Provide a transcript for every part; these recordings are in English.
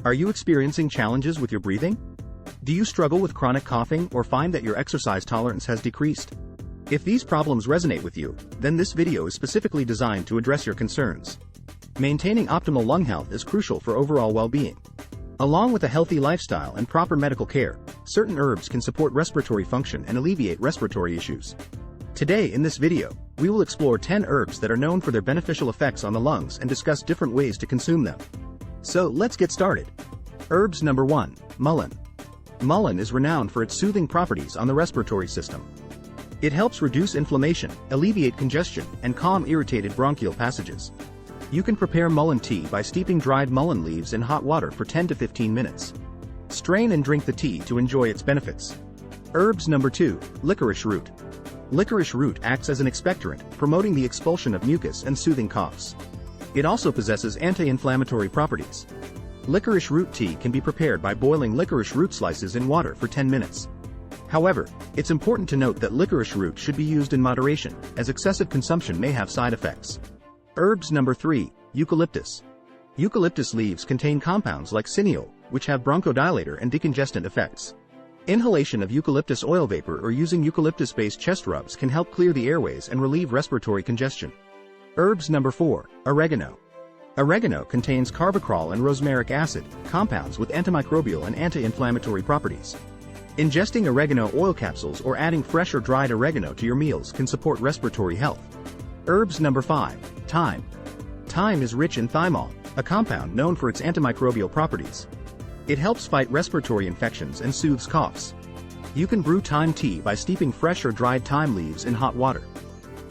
Are you experiencing challenges with your breathing? Do you struggle with chronic coughing or find that your exercise tolerance has decreased? If these problems resonate with you, then this video is specifically designed to address your concerns. Maintaining optimal lung health is crucial for overall well-being. Along with a healthy lifestyle and proper medical care, certain herbs can support respiratory function and alleviate respiratory issues. Today in this video, we will explore 10 herbs that are known for their beneficial effects on the lungs and discuss different ways to consume them. So let's get started. Herbs number 1, Mullen. Mullen is renowned for its soothing properties on the respiratory system. It helps reduce inflammation, alleviate congestion, and calm irritated bronchial passages. You can prepare mullen tea by steeping dried mullen leaves in hot water for 10 to 15 minutes. Strain and drink the tea to enjoy its benefits. Herbs number 2, Licorice Root. Licorice root acts as an expectorant, promoting the expulsion of mucus and soothing coughs. It also possesses anti-inflammatory properties. Licorice root tea can be prepared by boiling licorice root slices in water for 10 minutes. However, it's important to note that licorice root should be used in moderation, as excessive consumption may have side effects. Herbs number 3, Eucalyptus. Eucalyptus leaves contain compounds like cineol, which have bronchodilator and decongestant effects. Inhalation of eucalyptus oil vapor or using eucalyptus-based chest rubs can help clear the airways and relieve respiratory congestion. Herbs number 4, Oregano. Oregano contains carbachol and rosmaric acid, compounds with antimicrobial and anti-inflammatory properties. Ingesting oregano oil capsules or adding fresh or dried oregano to your meals can support respiratory health. Herbs number 5, Thyme. Thyme is rich in thymol, a compound known for its antimicrobial properties. It helps fight respiratory infections and soothes coughs. You can brew thyme tea by steeping fresh or dried thyme leaves in hot water.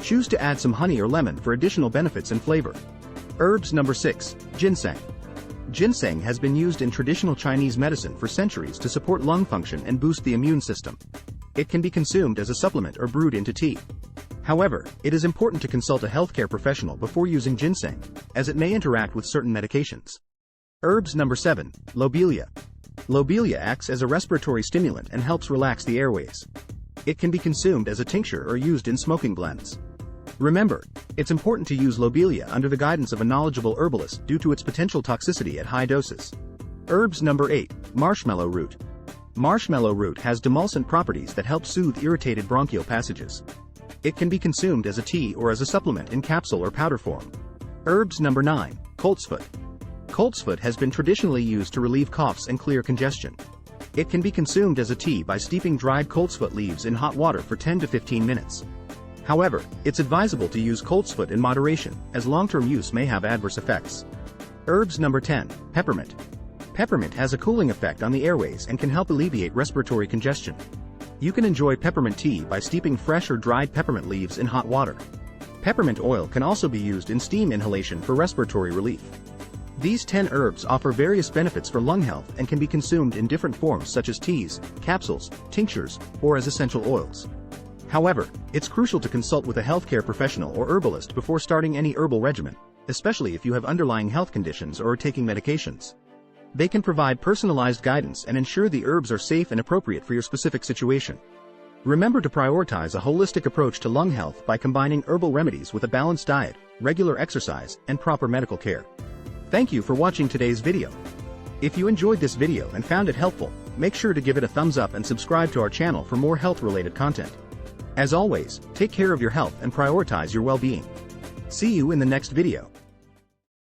Choose to add some honey or lemon for additional benefits and flavor. Herbs number 6, Ginseng. Ginseng has been used in traditional Chinese medicine for centuries to support lung function and boost the immune system. It can be consumed as a supplement or brewed into tea. However, it is important to consult a healthcare professional before using ginseng, as it may interact with certain medications. Herbs number 7, Lobelia. Lobelia acts as a respiratory stimulant and helps relax the airways. It can be consumed as a tincture or used in smoking blends. Remember, it's important to use Lobelia under the guidance of a knowledgeable herbalist due to its potential toxicity at high doses. Herbs number 8, Marshmallow Root. Marshmallow root has demulcent properties that help soothe irritated bronchial passages. It can be consumed as a tea or as a supplement in capsule or powder form. Herbs number 9, Colts Foot. Colts Foot has been traditionally used to relieve coughs and clear congestion. It can be consumed as a tea by steeping dried Colts Foot leaves in hot water for 10 to 15 minutes. However, it's advisable to use Colts Foot in moderation, as long-term use may have adverse effects. Herbs number 10, Peppermint. Peppermint has a cooling effect on the airways and can help alleviate respiratory congestion. You can enjoy peppermint tea by steeping fresh or dried peppermint leaves in hot water. Peppermint oil can also be used in steam inhalation for respiratory relief. These 10 herbs offer various benefits for lung health and can be consumed in different forms such as teas, capsules, tinctures, or as essential oils. However, it's crucial to consult with a healthcare professional or herbalist before starting any herbal regimen, especially if you have underlying health conditions or are taking medications. They can provide personalized guidance and ensure the herbs are safe and appropriate for your specific situation. Remember to prioritize a holistic approach to lung health by combining herbal remedies with a balanced diet, regular exercise, and proper medical care. Thank you for watching today's video. If you enjoyed this video and found it helpful, make sure to give it a thumbs up and subscribe to our channel for more health-related content. As always, take care of your health and prioritize your well-being. See you in the next video.